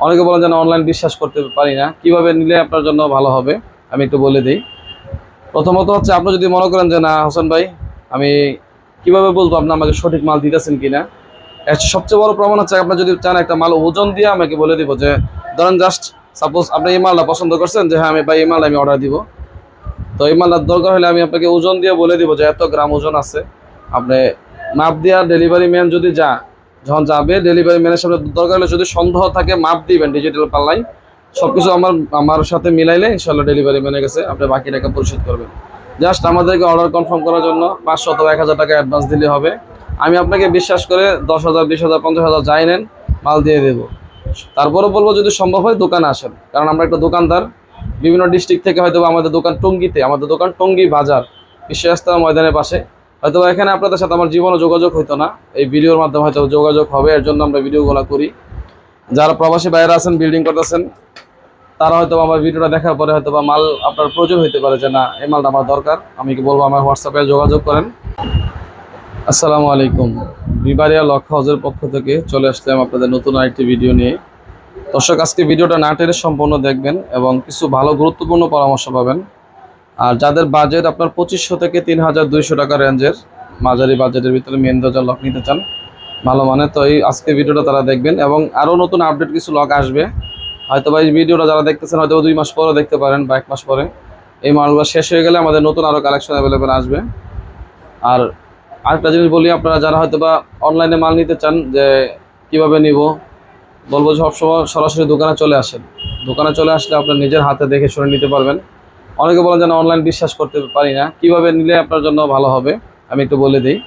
অনেকে বলেন যে অনলাইন বিশ্বাস করতে পারি না, কিভাবে নিলে আপনার জন্য ভালো হবে আমি একটু বলে দিই। প্রথমত হচ্ছে আপনি যদি মনে করেন যে না হোসেন ভাই, আমি কিভাবে বলবো আপনি আমাকে সঠিক মাল দিতেছেন কিনা। এর সবচেয়ে বড় প্রমাণ হচ্ছে আপনি যদি চান একটা মাল ওজন দিয়ে আমাকে বলে দিব যে ধরেন জাস্ট সাপোজ আপনি এই মালটা পছন্দ করছেন যে হ্যাঁ আমি ভাই এই মালটা আমি অর্ডার দিব। তো এই মালটার দরকার হলে আমি আপনাকে ওজন দিয়ে বলে দিব যে এত গ্রাম ওজন আছে। আপনি মাপ দিয়া ডেলিভারি ম্যান যদি যখন যাবে ডেলিভারি ম্যানের সামনে দরকার হলে যদি সন্দেহ থাকে মাপ দিবেন ডিজিটাল পাল্লাই। সবকিছু আমার সাথে মিলাইলে ইনশাল্লাহ ডেলিভারি ম্যানের কাছে আপনি বাকি টাকা পরিশোধ করবেন। জাস্ট আমাদেরকে অর্ডার কনফার্ম করার জন্য 500 অথবা 1000 টাকা অ্যাডভান্স দিলে হবে। আমি আপনাকে বিশ্বাস করে 10,000 20,000 50,000 যাই নেন মাল দিয়ে দেবো। তারপরে বলবো যদি সম্ভব হয় দোকানে আসেন, কারণ আমরা একটা দোকানদার। বিভিন্ন ডিস্ট্রিক্ট থেকে হয়তো আমাদের দোকান টঙ্গীতে, আমাদের দোকান টঙ্গী বাজার বিশ্ব ইস্তেমা ময়দানের পাশে। হয়তো এখানে আপনাদের সাথে আমার জীবনে যোগাযোগ হইতো না, এই ভিডিওর মাধ্যমে হয়তো যোগাযোগ হবে, এর জন্য আমরা ভিডিওগুলো করি। যারা প্রবাসী বাইরে আছেন বিল্ডিং করতেছেন তারা হয়তো আমার ভিডিওটা দেখার পরে হয়তো বা মাল আপনার প্রয়োজন হইতে পারে যে না এই মালটা আমার দরকার, আমি কি বলবো আমার হোয়াটসঅ্যাপে যোগাযোগ করেন। আসসালামু আলাইকুম, বিবারিয়া লক হাউসের পক্ষ থেকে চলে আসলাম আপনাদের নতুন আরেকটি ভিডিও নিয়ে। দর্শক আজকে ভিডিওটা না টেনে সম্পূর্ণ দেখবেন এবং কিছু ভালো গুরুত্বপূর্ণ পরামর্শ পাবেন। আর যাদের বাজেট আপনার 2500 থেকে 3200 টাকা রেঞ্জের, মাঝারি বাজেটের ভিতরে মেন দরজা লক নিতে চান ভালো মানে, তো এই আজকে ভিডিওটা তারা দেখবেন। এবং আরও নতুন আপডেট কিছু লক আসবে হয়তো বা এই ভিডিওটা যারা দেখতেছেন হয়তো 2 মাস পরে দেখতে পারেন বা 1 মাস পরে। এই মালগুলো শেষ হয়ে গেলে আমাদের নতুন আরও কালেকশন অ্যাভেলেবেল আসবে। আর আরেকটা জিনিস বলি, আপনারা যারা হয়তো বা অনলাইনে মাল নিতে চান যে কিভাবে নিব, বলবো যে সবসময় সরাসরি দোকানে চলে আসেন। দোকানে চলে আসলে আপনার নিজের হাতে দেখে শুনে নিতে পারবেন। অনেকে বলেন যে অনলাইন বিশ্বাস করতে পারি না, কিভাবে নিলে আপনার জন্য ভালো হবে আমি একটু বলে দিই।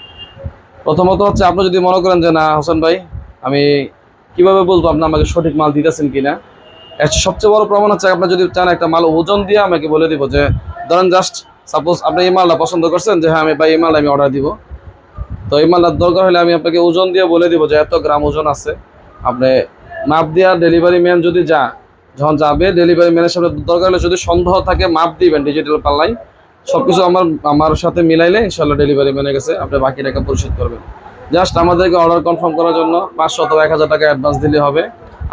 প্রথমত হচ্ছে আপনি যদি মনে করেন যে না হোসেন ভাই, আমি কিভাবে বলবো আপনি আমাকে সঠিক মাল দিতেছেন কিনা। এর সবচেয়ে বড় প্রমাণ হচ্ছে আপনি যদি চান একটা মাল ওজন দিয়ে আমাকে বলে দিব যে ধরেন জাস্ট সাপোজ আপনি এই মালটা পছন্দ করছেন যে হ্যাঁ আমি ভাই এই মালটা আমি অর্ডার দিব। তো এই মালটার দরকার হলে আমি আপনাকে ওজন দিয়ে বলে দিব যে এত গ্রাম ওজন আছে। আপনি মাপ দিয়া ডেলিভারি ম্যান যদি যখন যাবে ডেলিভারি ম্যানের সামনে দরকার হলে যদি সন্দেহ থাকে মাপ দিবেন ডিজিটাল পাল্লাই। সবকিছু আমার সাথে মিলাইলে ইনশাল্লাহ ডেলিভারি ম্যানের কাছে আপনি বাকি টাকা পরিশোধ করবেন। জাস্ট আমাদেরকে অর্ডার কনফার্ম করার জন্য 500 অথবা 1000 টাকা অ্যাডভান্স দিলে হবে।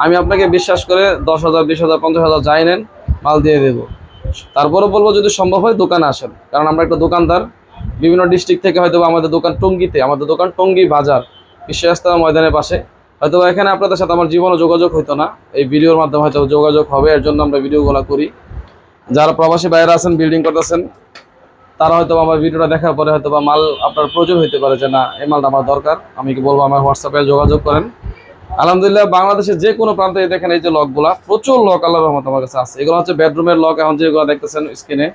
আমি আপনাকে বিশ্বাস করে 10,000 20,000 50,000 যাই নেন মাল দিয়ে দেবো। তারপরে বলবো যদি সম্ভব হয় দোকানে আসেন, কারণ আমরা একটা দোকানদার। বিভিন্ন ডিস্ট্রিক্ট থেকে হয়তো আমাদের দোকান টঙ্গীতে, আমাদের দোকান টঙ্গী বাজার বিশ্ব ইস্তেমা ময়দানের পাশে। হয়তো এখানে আপনাদের সাথে আমার জীবনে যোগাযোগ হইতো না, এই ভিডিওর মাধ্যমে হয়তো যোগাযোগ হবে, এর জন্য আমরা ভিডিওগুলো করি। যারা প্রবাসী বাইরে আছেন বিল্ডিং করতেছেন তারা হয়তো আমার ভিডিওটা দেখার পরে হয়তো বা মাল আপনার প্রয়োজন হইতে পারে যে না এই মালটা আমার দরকার, আমি কি বলবো আমার হোয়াটসঅ্যাপে যোগাযোগ করেন। আলহামদুলিল্লাহ বাংলাদেশের যে কোনো প্রান্তে দেখেন এই যে লকগুলা প্রচুর লক আল্লাহর রহমত আমার কাছে আছে। এগুলো হচ্ছে বেডরুমের লক, এখন যেগুলো দেখতেছেন স্ক্রিনে।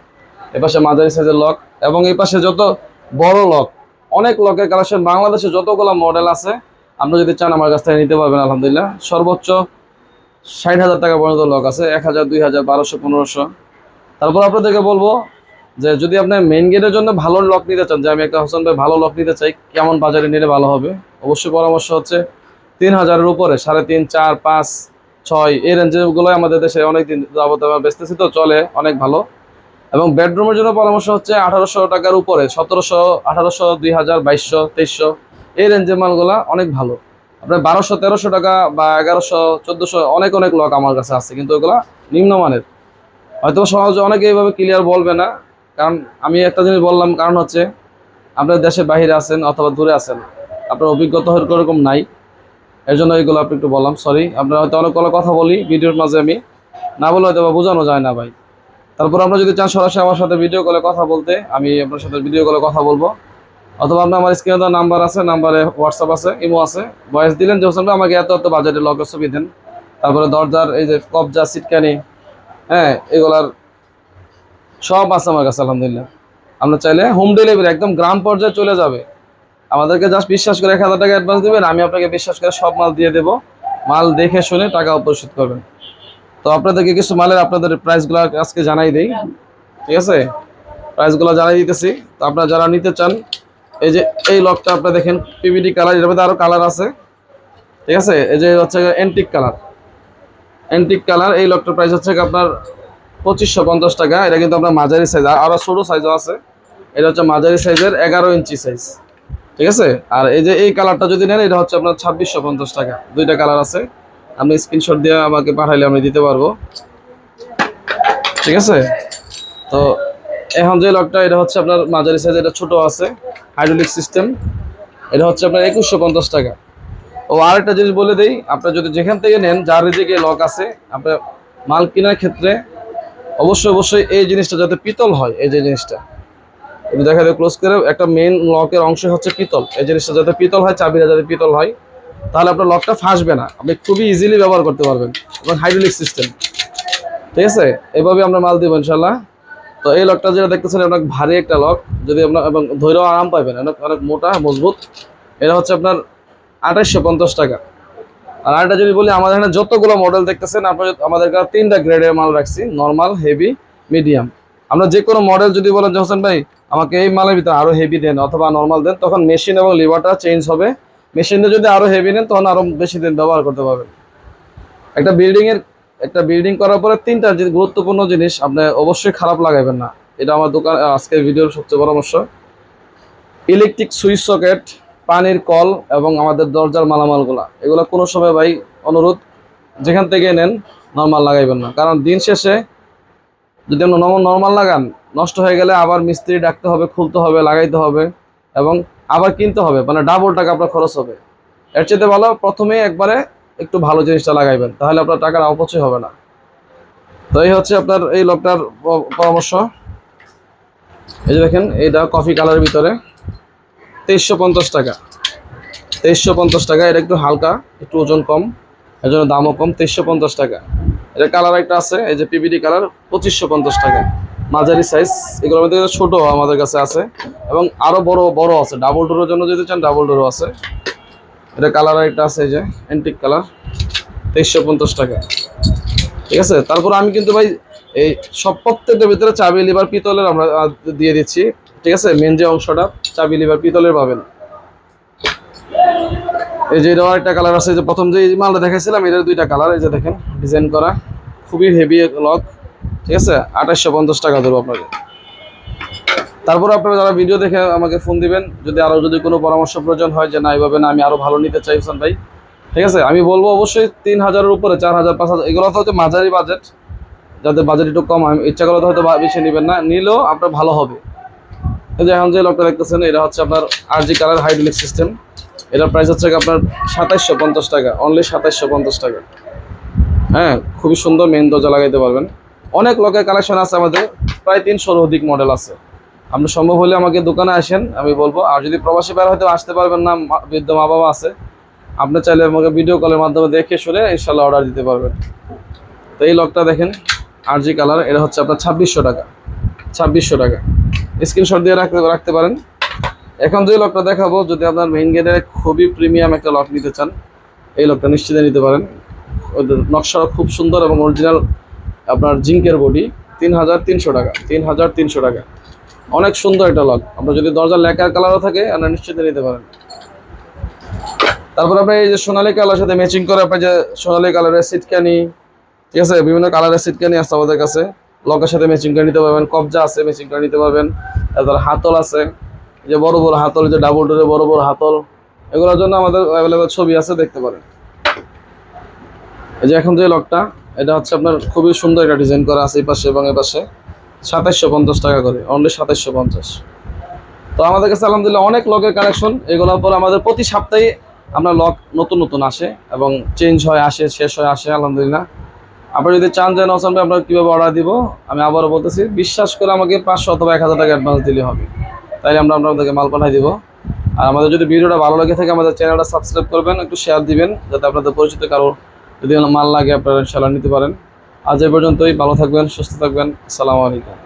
এপাশে মাঝারি সাইজের লক এবং এই পাশে যত বড় লক, অনেক লকের কালেকশন বাংলাদেশে যতগুলো মডেল আছে আপনি যদি চান আমার কাছ থেকে নিতে পারবেন। আলহামদুলিল্লাহ সর্বোচ্চ 60,000 টাকা পর্যন্ত লক আছে, 1000 2000 1200 1500। তারপর আপনাদেরকে বলবো যে যদি আপনি মেইন গেটের জন্য ভালো লক নিতে চান, যে আমি একটা হোসেন ভাই ভালো লক নিতে চাই, কেমন বাজারে নিলে ভালো হবে, অবশ্যই পরামর্শ হচ্ছে 3000-এর উপরে 3.5 4 5 6 এই রেঞ্জেরগুলো আমাদের দেশে অনেকদিন যাবত আমরা বেচতেছি, তো চলে অনেক ভালো। এবং বেডরুমের জন্য পরামর্শ হচ্ছে 1800 টাকার উপরে 1700 1800 2000 2200 2300 এই রেঞ্জের মালগুলা অনেক ভালো। আপনার 1200 1300 টাকা বা 1100 1400 অনেক অনেক লক আমার কাছে আছে, কিন্তু ওগুলা নিম্নমানের। হয়তো সহজে অনেকে এইভাবে ক্লিয়ার বলবে না, কারণ আমি একটা জিনিস বললাম, কারণ হচ্ছে আপনার দেশের বাইরে আছেন অথবা দূরে আছেন, আপনার অভিজ্ঞতা এরকম নাই, এর জন্য এইগুলো আপনি একটু বললাম সরি। আপনারা হয়তো অনেকগুলো কথা বলি ভিডিওর মাঝে, আমি না বলে হয়তো বোঝানো যায় না ভাই। তারপর আমরা যদি চান সরাসরি আমার সাথে ভিডিও কলে কথা বলতে, আমি আপনার সাথে ভিডিও কলে কথা বলবো। অথবা আপনার আমার স্ক্রিনে দেওয়া নাম্বার আছে, নাম্বারে হোয়াটসঅ্যাপ আছে, ইমো আছে, ভয়েস দিলেন যে হোসেন ভাই আমাকে এত এত বাজেটের লকের ছবি দেন, তারপরে দরজার এই যে কবজা সিটকানি, হ্যাঁ এগুলার সব আছে আমার কাছে আলহামদুলিল্লাহ। আমরা চাইলে হোম ডেলিভারি একদম গ্রাম পর্যায়ে চলে যাবে। আমাদেরকে জাস্ট বিশ্বাস করে 1000 টাকা অ্যাডভান্স দেবেন, আমি আপনাকে বিশ্বাস করে সব মাল দিয়ে দেবো। মাল দেখে শুনে টাকা পরিশোধ করবেন। তো আপনাদেরকে কিছু মালের আপনাদের প্রাইসগুলো আজকে জানাই দিই, ঠিক আছে? প্রাইসগুলো জানাই দিতেছি। তো আপনারা যারা নিতে চান, এই যে এই লকটা আপনারা দেখেন পিভিডি কালার, এর মধ্যে আরও কালার আছে, ঠিক আছে? এই যে হচ্ছে অ্যান্টিক কালার, অ্যান্টিক কালার এই লকটার প্রাইস হচ্ছে আপনার 2550 টাকা। এটা কিন্তু আপনার মাঝারি সাইজ, আরও ছোটো সাইজও আছে। এটা হচ্ছে মাঝারি সাইজের 11 ইঞ্চি সাইজ, ঠিক আছে? আর এই যে এই কালারটা যদি নেন এটা হচ্ছে আপনার 2650 টাকা। দুইটা কালার আছে। আপনি স্ক্রিনশট দিয়ে আমাকে পাঠাইলে আমি দিতে পারবো, ঠিক আছে। তো এখন যে লকটা, এটা হচ্ছে আপনার মাঝারি সাইজ, এটা ছোট আছে, হাইড্রোলিক সিস্টেম, এটা হচ্ছে আপনার 2150 টাকা। ও আরেকটা জিনিস বলে দেই, আপনার যদি যেখান থেকে নেন, যার রিজিকে লক আছে, আপনার মাল কেনার ক্ষেত্রে অবশ্যই এই জিনিসটা যাতে পিতল হয়, এই যে জিনিসটা একটু দেখা যায় ক্লোজ করে, একটা মেইন লকের অংশ হচ্ছে পিতল, এই জিনিসটা যাতে পিতল হয়, চাবিটা যাতে পিতল হয়, তাহলে আপনার লকটা ফাঁসবে না, আপনি খুবই ইজিলি ব্যবহার করতে পারবেন। এবং হাইড্রোলিক সিস্টেম, ঠিক আছে, এইভাবে আমরা মাল দিব ইনশাল্লাহ। তো এই লকটা যেটা দেখতেছেন অনেক ভারী একটা লক, যদি আপনার এবং ধৈর্য আরাম পাবেন, অনেক মোটা মজবুত। এটা হচ্ছে আপনার 2850 টাকা। আর আরেকটা যদি বলি, আমাদের এখানে যতগুলো মডেল দেখতেছেন, আপনার আমাদের কাছে 3টা গ্রেডের মাল রাখছি, নর্মাল, হেভি, মিডিয়াম। আমরা যে কোনো মডেল যদি বলেন যে হোসেন ভাই আমাকে এই মালের ভিতরে আরো হেভি দেন অথবা নর্মাল দেন, তখন মেশিন এবং লিভারটা চেঞ্জ হবে। মেশিনে যদি আরো হেভি নেন তখন আরো বেশি দিন ব্যবহার করতে পারবেন। একটা বিল্ডিং করার পরে 3টা যে গুরুত্বপূর্ণ জিনিস আপনি অবশ্যই খারাপ লাগাবেন না, এটা আমার দোকান আজকের ভিডিওর সবচেয়ে পরামর্শ। ইলেকট্রিক সুইচ সকেট, পানির কল এবং আমাদের দরজার মালামালগুলা, এগুলো কোনো সময় ভাই অনুরোধ যেখান থেকে নেন নর্মাল লাগাইবেন না, কারণ দিন শেষে যদি আমরা নর্মাল লাগান, নষ্ট হয়ে গেলে আবার মিস্ত্রি ডাকতে হবে, খুলতে হবে, লাগাইতে হবে এবং আবার কিনতে হবে, মানে ডাবল টাকা আপনার খরচ হবে। এর চেয়ে ভালো প্রথমেই একবারে একটু ভালো জিনিসটা লাগাইবেন, তাহলে আপনার টাকার অপচয় হবে না। তো এই হচ্ছে আপনার এই লকটার পরামর্শ। এই যে দেখেন, এইটা কফি কালারের ভিতরে 2350 টাকা। 2350 টাকা, এটা একটু হালকা, একটু ওজন কম, এর জন্য দামও কম, 2350 টাকা। এটা কালার একটা আছে, এই যে পিবিডি কালার, 2550 টাকা, মাঝারি সাইজ। এগুলোর মধ্যে ছোট আমাদের কাছে আছে এবং আরো বড় আছে, ডাবল ডোরের জন্য যদি চান ডাবল ডোরও আছে। এটা কালার একটা আছে, এই যে অ্যান্টিক কালার, 2350 টাকা, ঠিক আছে। তারপর আমি কিন্তু ভাই এই সব প্রত্যেকটার ভিতরে চাবি লিভার পিতলের আমরা দিয়ে দিচ্ছি, ঠিক আছে। মেন যে অংশটা চাবি লিভার পিতলের পাবেন। এই যে এটাও একটা কালার আছে, যে প্রথম যে মালটা দেখাইছিলাম এটার 2টা কালার, এই যে দেখেন ডিজাইন করা, খুবই হেভি লক, ঠিক আছে। 2850 টাকা দেবো আপনাকে। তারপর আপনারা যারা ভিডিও দেখে আমাকে ফোন দিবেন, যদি কোনো পরামর্শ প্রয়োজন হয় যে না এইভাবে না, আমি আরো ভালো নিতে চাই হোসেন ভাই, ঠিক আছে, আমি বলবো অবশ্যই 3000-এর উপরে, 4000, 5000, এগুলো তো হচ্ছে মাঝারি বাজেট, যাদের বাজেট একটু কম, আমি ইচ্ছা করলে তো হয়তো বেশি নেবেন না, নিলেও আপনার ভালো হবে। এই যে এখন যে লকটা দেখতেছেন, এটা হচ্ছে আপনার আরজি কালার হাইড্রোলিক সিস্টেম, এটার প্রাইস হচ্ছে আপনার 2750 টাকা, অনলি 2750 টাকা। হ্যাঁ, খুবই সুন্দর, মেইন দরজা লাগাইতে পারবেন। অনেক লকের কালেকশন আছে আমাদের, প্রায় 300-এর অধিক মডেল আছে। আপনি সম্ভব হলে আমাকে দোকানে আসেন, আমি বলবো। আর যদি প্রবাসী বাইরে হয়তো আসতে পারবেন না, বৃদ্ধ মা বাবা আছে, আপনি চাইলে আমাকে ভিডিও কলের মাধ্যমে দেখে শুনে ইনশাল্লাহ অর্ডার দিতে পারবেন। তো এই লকটা দেখেন, আরজি কালার, এটা হচ্ছে আপনার 2600 টাকা, 2600 টাকা। স্ক্রিনশট দিয়ে রাখতে পারেন। এখন যে লকটা দেখাবো, যদি আপনার মেইন গেটের খুবই প্রিমিয়াম একটা লক নিতে চান, এই লকটা নিশ্চিত নিতে পারেন। ওদের নকশা খুব সুন্দর এবং অরিজিনাল, আপনার জিঙ্কের বডি, 3300 টাকা, 3300 টাকা। অনেক সুন্দর একটা লক, আপনার যদি দরজার লেকার কালারও থাকে আপনার নিশ্চিত নিতে পারেন। তারপর আপনার এই যে সোনালী কালার সাথে ম্যাচিং করে আপনার যে সোনালী কালারের সিটকানি, ঠিক আছে, বিভিন্ন কালারের সিটকানি আছে আমাদের কাছে, লকের সাথে ম্যাচিং করে নিতে পারবেন। কবজা আছে, ম্যাচিং করে নিতে পারবেন। তারপর হাতল আছে, যে বড় হাতল, যে ডাবল ডোরের বড় হাতল, এগুলোর জন্য আমাদের অ্যাভেলেবেল ছবি আছে, দেখতে পারেন। এই যে এখন যে লকটা, এটা হচ্ছে আপনার খুবই সুন্দর একটা ডিজাইন করা আছে, এই পাশে এবং এই পাশে, 2750 টাকা করে, অনলি 2750। তো আমাদের কাছে আলহামদুলিল্লাহ অনেক লকের কালেকশন, এগুলোর পর আমাদের প্রতি সপ্তাহে আপনার লক নতুন আসে এবং চেঞ্জ হয়, আসে, শেষ হয়, আসে, আলহামদুলিল্লাহ। আপনারা যদি চান যে হোসেন ভাই আপনার কীভাবে অর্ডার দিব, আমি আবারও বলতেছি, বিশ্বাস করে আমাকে 500 অথবা 1000 টাকা অ্যাডভান্স দিলে হবে, তাইলে আমরা আপনাদেরকে মাল পাঠাই দিব। আর আমাদের যদি ভিডিওটা ভালো লাগে থাকে, আমাদের চ্যানেলটা সাবস্ক্রাইব করবেন, একটু শেয়ার দিবেন, যাতে আপনাদের পরিচিত কারো যদি মাল লাগে আপনারা ইনশাআল্লাহ নিতে পারেন। আজ এই পর্যন্তই, ভালো থাকবেন, সুস্থ থাকবেন, আসসালামু আলাইকুম।